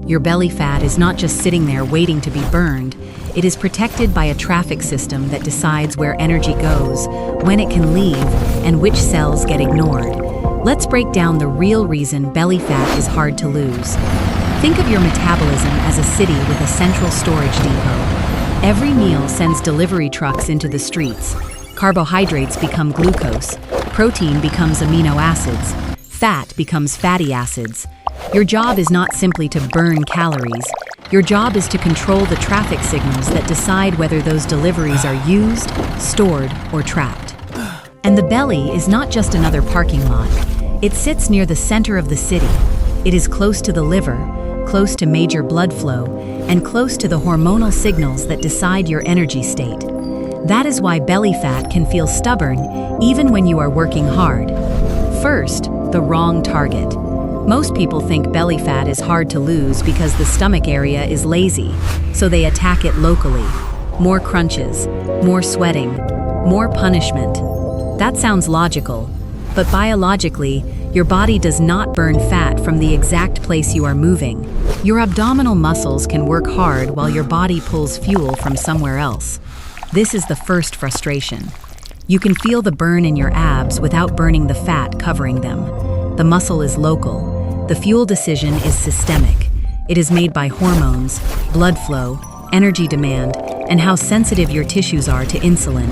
Your belly fat is not just sitting there waiting to be burned. It is protected by a traffic system that decides where energy goes, when it can leave, and which cells get ignored. Let's break down the real reason belly fat is hard to lose. Think of your metabolism as a city with a central storage depot. Every meal sends delivery trucks into the streets. Carbohydrates become glucose, protein becomes amino acids, fat becomes fatty acids. Your job is not simply to burn calories. Your job is to control the traffic signals that decide whether those deliveries are used, stored, or trapped. And the belly is not just another parking lot. It sits near the center of the city. It is close to the liver, close to major blood flow, and close to the hormonal signals that decide your energy state. That is why belly fat can feel stubborn even when you are working hard. First, the wrong target. Most people think belly fat is hard to lose because the stomach area is lazy, so they attack it locally. More crunches, more sweating, more punishment. That sounds logical, but biologically, your body does not burn fat from the exact place you are moving. Your abdominal muscles can work hard while your body pulls fuel from somewhere else. This is the first frustration. You can feel the burn in your abs without burning the fat covering them. The muscle is local. The fuel decision is systemic. It is made by hormones, blood flow, energy demand, and how sensitive your tissues are to insulin.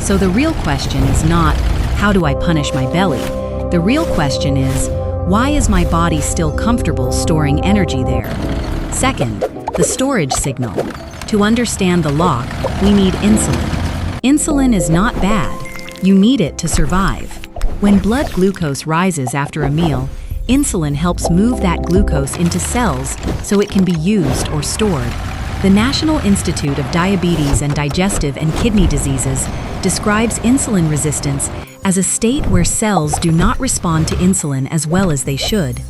So the real question is not, how do I punish my belly? The real question is, why is my body still comfortable storing energy there? Second, the storage signal. To understand the lock, we need insulin. Insulin is not bad. You need it to survive. When blood glucose rises after a meal, insulin helps move that glucose into cells so it can be used or stored. The National Institute of Diabetes and Digestive and Kidney Diseases describes insulin resistance as a state where cells do not respond to insulin as well as they should.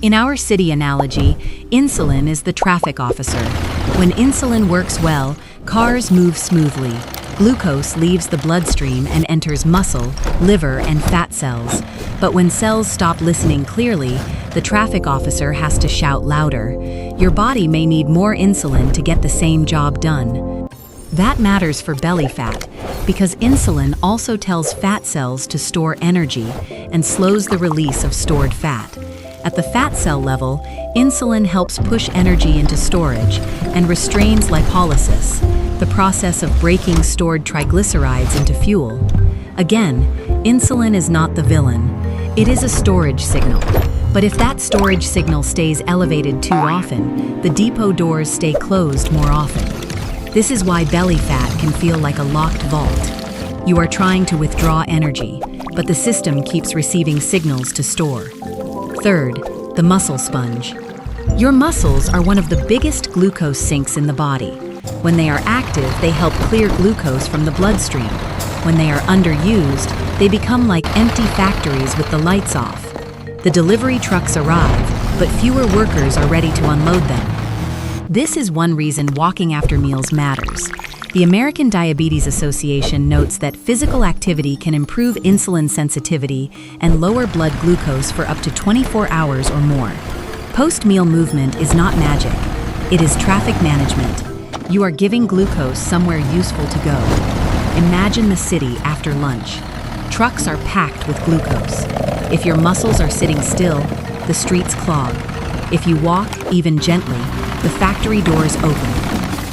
In our city analogy, insulin is the traffic officer. When insulin works well, cars move smoothly. Glucose leaves the bloodstream and enters muscle, liver, and fat cells. But when cells stop listening clearly, the traffic officer has to shout louder. Your body may need more insulin to get the same job done. That matters for belly fat, because insulin also tells fat cells to store energy and slows the release of stored fat. At the fat cell level, insulin helps push energy into storage and restrains lipolysis, the process of breaking stored triglycerides into fuel. Again, insulin is not the villain. It is a storage signal. But if that storage signal stays elevated too often, the depot doors stay closed more often. This is why belly fat can feel like a locked vault. You are trying to withdraw energy, but the system keeps receiving signals to store. Third, the muscle sponge. Your muscles are one of the biggest glucose sinks in the body. When they are active, they help clear glucose from the bloodstream. When they are underused, they become like empty factories with the lights off. The delivery trucks arrive, but fewer workers are ready to unload them. This is one reason walking after meals matters. The American Diabetes Association notes that physical activity can improve insulin sensitivity and lower blood glucose for up to 24 hours or more. Post-meal movement is not magic. It is traffic management. You are giving glucose somewhere useful to go. Imagine the city after lunch. Trucks are packed with glucose. If your muscles are sitting still, the streets clog. If you walk, even gently, the factory doors open.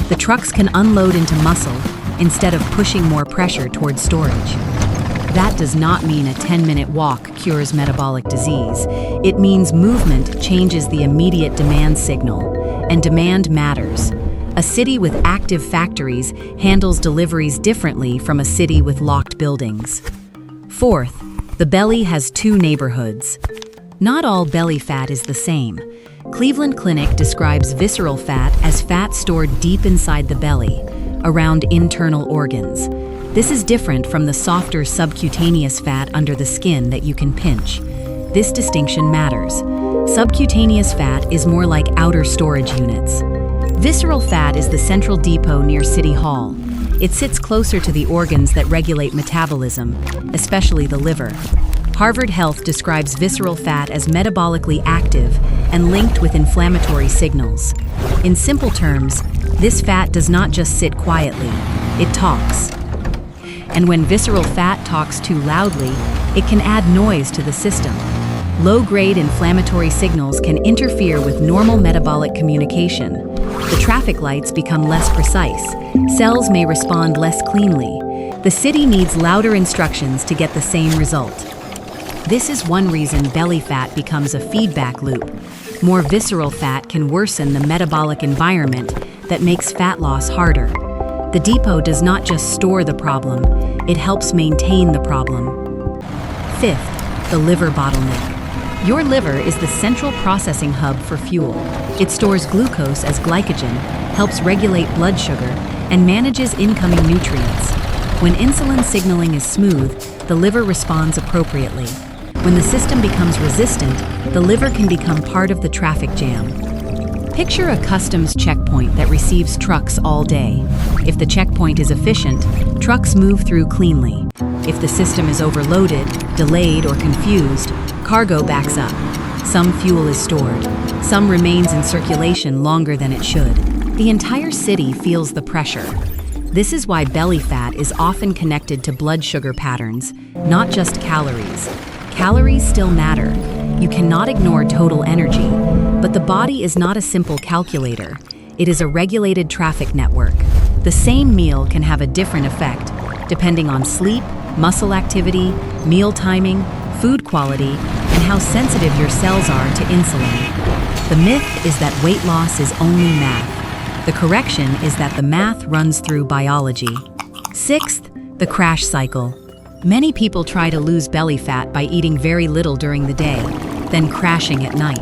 The trucks can unload into muscle instead of pushing more pressure towards storage. That does not mean a 10-minute walk cures metabolic disease. It means movement changes the immediate demand signal, and demand matters. A city with active factories handles deliveries differently from a city with locked buildings. Fourth, the belly has two neighborhoods. Not all belly fat is the same. Cleveland Clinic describes visceral fat as fat stored deep inside the belly, around internal organs. This is different from the softer subcutaneous fat under the skin that you can pinch. This distinction matters. Subcutaneous fat is more like outer storage units. Visceral fat is the central depot near City Hall. It sits closer to the organs that regulate metabolism, especially the liver. Harvard Health describes visceral fat as metabolically active and linked with inflammatory signals. In simple terms, this fat does not just sit quietly, it talks. And when visceral fat talks too loudly, it can add noise to the system. Low-grade inflammatory signals can interfere with normal metabolic communication. The traffic lights become less precise. Cells may respond less cleanly. The city needs louder instructions to get the same result. This is one reason belly fat becomes a feedback loop. More visceral fat can worsen the metabolic environment that makes fat loss harder. The depot does not just store the problem, it helps maintain the problem. Fifth, the liver bottleneck. Your liver is the central processing hub for fuel. It stores glucose as glycogen, helps regulate blood sugar, and manages incoming nutrients. When insulin signaling is smooth, the liver responds appropriately. When the system becomes resistant, the liver can become part of the traffic jam. Picture a customs checkpoint that receives trucks all day. If the checkpoint is efficient, trucks move through cleanly. If the system is overloaded, delayed, or confused, cargo backs up. Some fuel is stored. Some remains in circulation longer than it should. The entire city feels the pressure. This is why belly fat is often connected to blood sugar patterns, not just calories. Calories still matter. You cannot ignore total energy, but the body is not a simple calculator. It is a regulated traffic network. The same meal can have a different effect, depending on sleep, muscle activity, meal timing, food quality, and how sensitive your cells are to insulin. The myth is that weight loss is only math. The correction is that the math runs through biology. Sixth, the crash cycle. Many people try to lose belly fat by eating very little during the day, then crashing at night.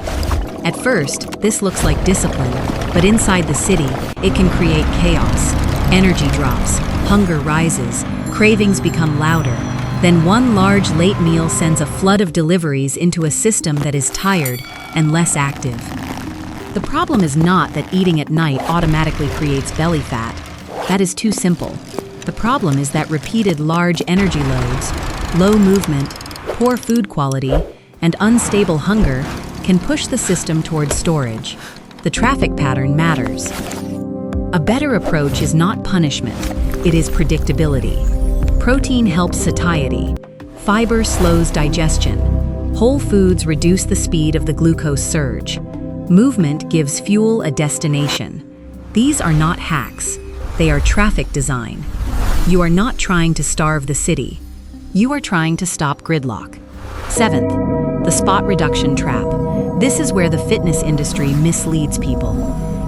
At first, this looks like discipline, but inside the city, it can create chaos. Energy drops, hunger rises, cravings become louder. Then one large late meal sends a flood of deliveries into a system that is tired and less active. The problem is not that eating at night automatically creates belly fat. That is too simple. The problem is that repeated large energy loads, low movement, poor food quality, and unstable hunger can push the system towards storage. The traffic pattern matters. A better approach is not punishment, it is predictability. Protein helps satiety. Fiber slows digestion. Whole foods reduce the speed of the glucose surge. Movement gives fuel a destination. These are not hacks. They are traffic design. You are not trying to starve the city. You are trying to stop gridlock. Seventh, the spot reduction trap. This is where the fitness industry misleads people.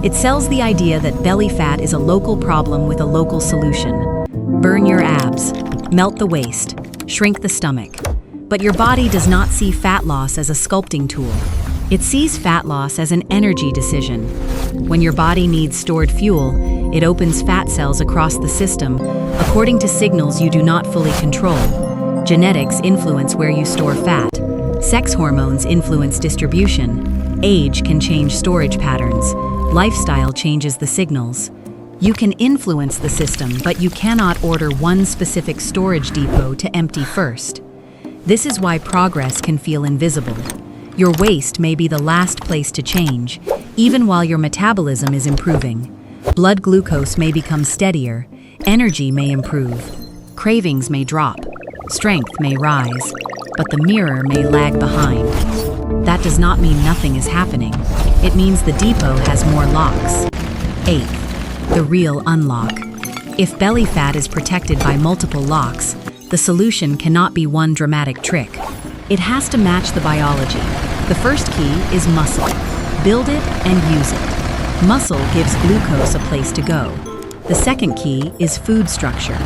It sells the idea that belly fat is a local problem with a local solution. Burn your abs, melt the waist, shrink the stomach. But your body does not see fat loss as a sculpting tool. It sees fat loss as an energy decision. When your body needs stored fuel, it opens fat cells across the system, according to signals you do not fully control. Genetics influence where you store fat. Sex hormones influence distribution. Age can change storage patterns. Lifestyle changes the signals. You can influence the system, but you cannot order one specific storage depot to empty first. This is why progress can feel invisible. Your waist may be the last place to change, even while your metabolism is improving. Blood glucose may become steadier, energy may improve, cravings may drop, strength may rise, but the mirror may lag behind. That does not mean nothing is happening. It means the depot has more locks. Eighth, the real unlock. If belly fat is protected by multiple locks, the solution cannot be one dramatic trick. It has to match the biology. The first key is muscle. Build it and use it. Muscle gives glucose a place to go. The second key is food structure.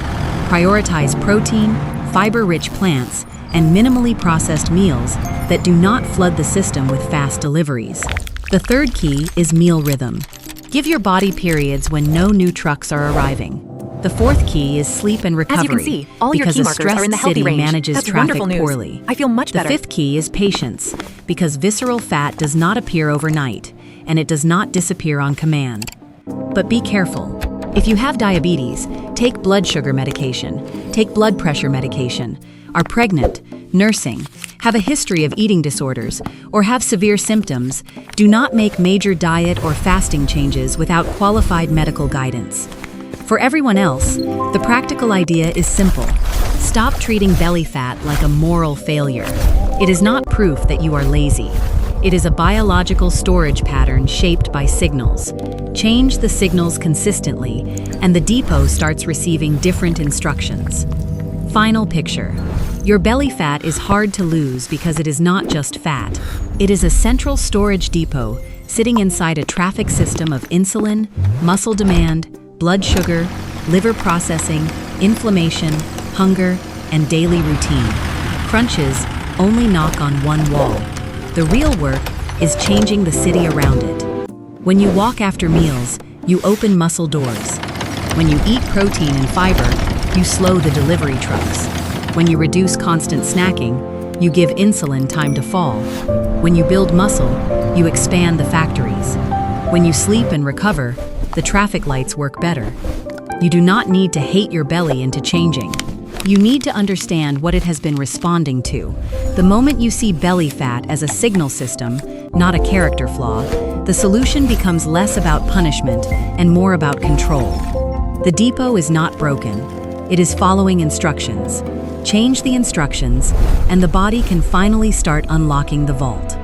Prioritize protein, fiber-rich plants, and minimally processed meals that do not flood the system with fast deliveries. The third key is meal rhythm. Give your body periods when no new trucks are arriving. The fourth key is sleep and recovery. As you can see, all your key markers are in the healthy range. Manages That's traffic wonderful news. poorly. I feel much better. The fifth key is patience, because visceral fat does not appear overnight, and it does not disappear on command. But be careful. If you have diabetes, take blood sugar medication, take blood pressure medication, are pregnant, nursing, have a history of eating disorders, or have severe symptoms, do not make major diet or fasting changes without qualified medical guidance. For everyone else, the practical idea is simple. Stop treating belly fat like a moral failure. It is not proof that you are lazy. It is a biological storage pattern shaped by signals. Change the signals consistently, and the depot starts receiving different instructions. Final picture. Your belly fat is hard to lose because it is not just fat. It is a central storage depot sitting inside a traffic system of insulin, muscle demand, blood sugar, liver processing, inflammation, hunger, and daily routine. Crunches only knock on one wall. The real work is changing the city around it. When you walk after meals, you open muscle doors. When you eat protein and fiber, you slow the delivery trucks. When you reduce constant snacking, you give insulin time to fall. When you build muscle, you expand the factories. When you sleep and recover, the traffic lights work better. You do not need to hate your belly into changing. You need to understand what it has been responding to. The moment you see belly fat as a signal system, not a character flaw, the solution becomes less about punishment and more about control. The depot is not broken. It is following instructions. Change the instructions, and the body can finally start unlocking the vault.